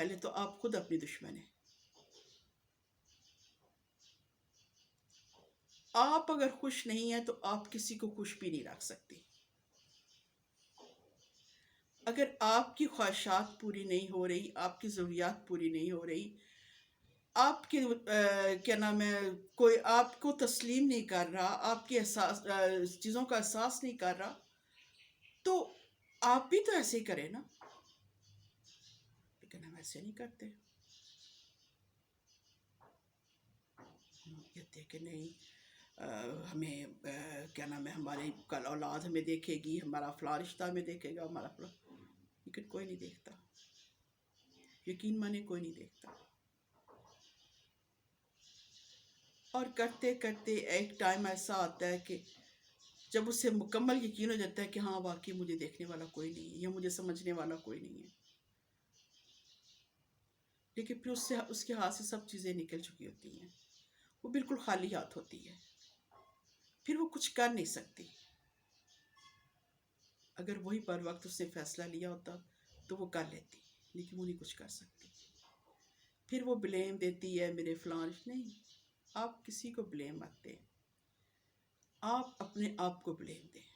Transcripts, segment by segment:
پہلے تو آپ خود اپنی دشمن ہیں. آپ اگر خوش نہیں ہیں تو آپ کسی کو خوش بھی نہیں رکھ سکتے. اگر آپ کی خواہشات پوری نہیں ہو رہی، آپ کی ضروریات پوری نہیں ہو رہی، آپ کے کیا نام ہے، کوئی آپ کو تسلیم نہیں کر رہا، آپ کے احساس چیزوں کا احساس نہیں کر رہا، تو آپ بھی تو ایسے ہی کریں نا. لیکن ہم ایسے نہیں کرتے. ہم کہتے ہیں کہ نہیں، ہمیں کیا نام ہے، ہماری کل اولاد ہمیں دیکھے گی، ہمارا فلاں رشتہ ہمیں دیکھے گا، ہمارا فلاں. لیکن کوئی نہیں دیکھتا. یقین مانے کوئی نہیں دیکھتا. اور کرتے کرتے ایک ٹائم ایسا آتا ہے کہ جب اسے مکمل یقین ہو جاتا ہے کہ ہاں واقعی مجھے دیکھنے والا کوئی نہیں ہے یا مجھے سمجھنے والا کوئی نہیں ہے، لیکن پھر اس کے ہاتھ سے سب چیزیں نکل چکی ہوتی ہیں، وہ بالکل خالی ہاتھ ہوتی ہے، پھر وہ کچھ کر نہیں سکتی. اگر وہی پر وقت اس نے فیصلہ لیا ہوتا تو وہ کر لیتی، لیکن وہ نہیں کچھ کر سکتی. پھر وہ بلیم دیتی ہے میرے فلاں. نہیں، آپ کسی کو بلیم مت دیں. آپ اپنے آپ کو بلیم دیں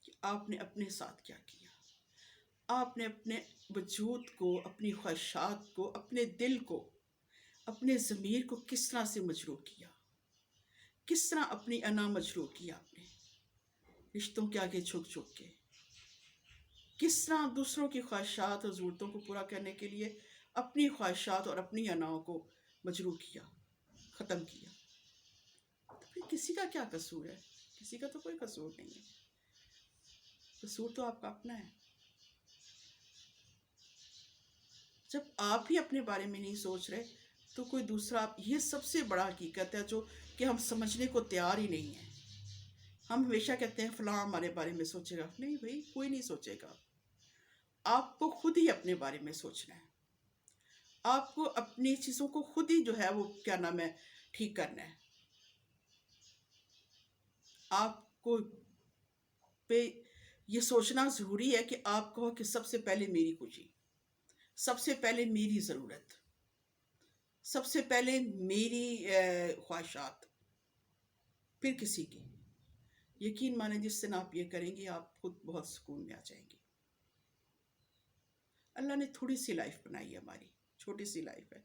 کہ آپ نے اپنے ساتھ کیا کیا. آپ نے اپنے وجود کو، اپنی خواہشات کو، اپنے دل کو، اپنے ضمیر کو کس طرح سے مجروح کیا، کس طرح اپنی انا مجروح کیا، آپ نے رشتوں کے آگے جھک جھک کے کس طرح دوسروں کی خواہشات اور ضرورتوں کو پورا کرنے کے لیے اپنی خواہشات اور اپنی اناؤں کو مجروح کیا، ختم کیا. تو پھر کسی کا کیا قصور ہے؟ کسی کا تو کوئی قصور نہیں ہے. قصور تو آپ کا اپنا ہے. جب آپ ہی اپنے بارے میں نہیں سوچ رہے تو کوئی دوسرا. یہ سب سے بڑا حقیقت ہے جو کہ ہم سمجھنے کو تیار ہی نہیں ہیں. ہم ہمیشہ کہتے ہیں فلاں ہمارے بارے میں سوچے گا. نہیں بھائی، کوئی نہیں سوچے گا. آپ کو خود ہی اپنے بارے میں سوچنا ہے. آپ کو اپنی چیزوں کو خود ہی جو ہے وہ کیا نام ہے ٹھیک کرنا ہے. آپ کو پہ یہ سوچنا ضروری ہے کہ آپ کہو کہ سب سے پہلے میری خوشی، سب سے پہلے میری ضرورت، سب سے پہلے میری خواہشات، پھر کسی کی. یقین مانیں جس دن آپ یہ کریں گے آپ خود بہت سکون میں آ جائیں گے. اللہ نے تھوڑی سی لائف بنائی ہے، ہماری چھوٹی سی لائف ہے،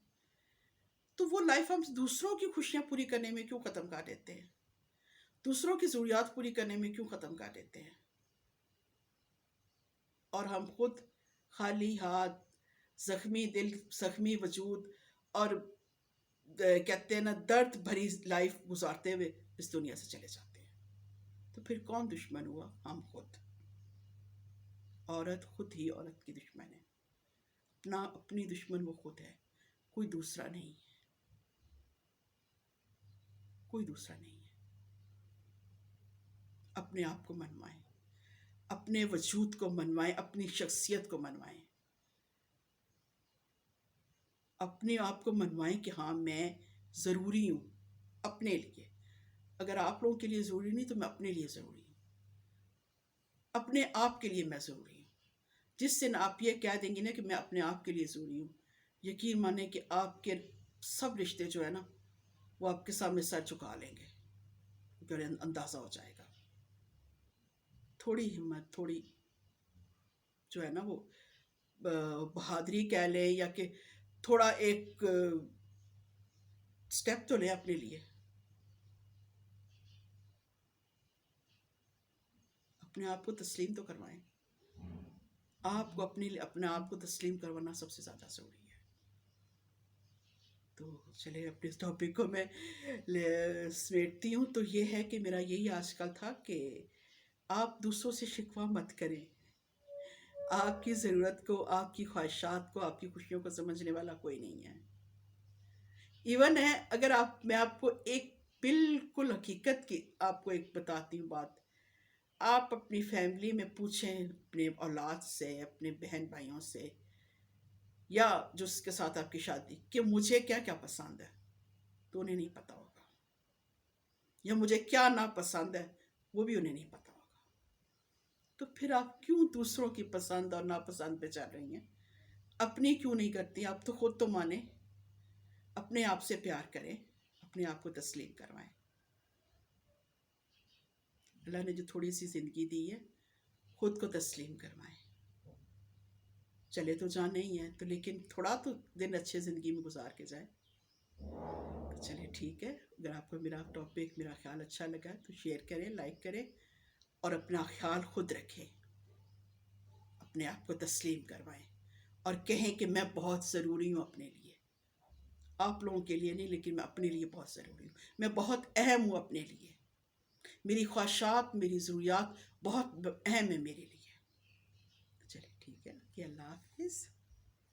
تو وہ لائف ہم دوسروں کی خوشیاں پوری کرنے میں کیوں ختم کر دیتے ہیں؟ دوسروں کی ضروریات پوری کرنے میں کیوں ختم کر دیتے ہیں؟ اور ہم خود خالی ہاتھ، زخمی دل، زخمی وجود، اور کہتے ہیں نا درد بھری لائف گزارتے ہوئے اس دنیا سے چلے جاتے ہیں. تو پھر کون دشمن ہوا؟ ہم خود. عورت خود ہی عورت کی دشمن ہے. اپنی دشمن وہ خود ہے، کوئی دوسرا نہیں ہے. کوئی دوسرا نہیں ہے. اپنے آپ کو منوائیں، اپنے وجود کو منوائیں، اپنی شخصیت کو منوائیں، اپنے آپ کو منوائیں کہ ہاں میں ضروری ہوں اپنے لیے. اگر آپ لوگوں کے لیے ضروری نہیں تو میں اپنے لیے ضروری ہوں. اپنے آپ کے لیے میں ضروری ہوں. جس دن آپ یہ کہہ دیں گی نا کہ میں اپنے آپ کے لیے ضروری ہوں، یقین مانیں کہ آپ کے سب رشتے جو ہے نا وہ آپ کے سامنے سر چکا لیں گے، کیونکہ اندازہ ہو جائے گا. تھوڑی ہمت، تھوڑی جو ہے نا وہ بہادری کہہ لیں، یا کہ تھوڑا ایک سٹیپ تو لیں اپنے لیے. اپنے آپ کو تسلیم تو کروائیں. آپ کو اپنے آپ کو تسلیم کروانا سب سے زیادہ ضروری ہے. تو چلے اپنے اس ٹاپک کو میں سمیٹتی ہوں. تو یہ ہے کہ میرا یہی آج کل تھا کہ آپ دوسروں سے شکوہ مت کریں. آپ کی ضرورت کو، آپ کی خواہشات کو، آپ کی خوشیوں کو سمجھنے والا کوئی نہیں ہے. ایون ہے، اگر میں آپ کو ایک بالکل حقیقت کی آپ کو ایک بتاتی ہوں بات. آپ اپنی فیملی میں پوچھیں، اپنے اولاد سے، اپنے بہن بھائیوں سے، یا جس کے ساتھ آپ کی شادی، کہ مجھے کیا کیا پسند ہے، تو انہیں نہیں پتا ہوگا. یا مجھے کیا ناپسند ہے، وہ بھی انہیں نہیں پتا ہوگا. تو پھر آپ کیوں دوسروں کی پسند اور ناپسند پہ چل رہی ہیں؟ اپنی کیوں نہیں کرتی؟ آپ تو خود تو مانیں، اپنے آپ سے پیار کریں، اپنے آپ کو تسلیم کروائیں۔ اللہ نے جو تھوڑی سی زندگی دی ہے، خود کو تسلیم کروائیں۔ چلے تو جانا ہی ہے، تو لیکن تھوڑا تو دن اچھے زندگی میں گزار کے جائیں۔ تو چلے ٹھیک ہے، اگر آپ کو میرا ٹاپک، میرا خیال اچھا لگا تو شیئر کریں، لائک کریں، اور اپنا خیال خود رکھیں، اپنے آپ کو تسلیم کروائیں، اور کہیں کہ میں بہت ضروری ہوں اپنے لیے۔ آپ لوگوں کے لیے نہیں، لیکن میں اپنے لیے بہت ضروری ہوں، میں بہت اہم ہوں اپنے لیے، میری خواہشات، میری ضروریات بہت اہم ہے میرے لیے۔ چلے ٹھیک ہے کہ اللہ حافظ۔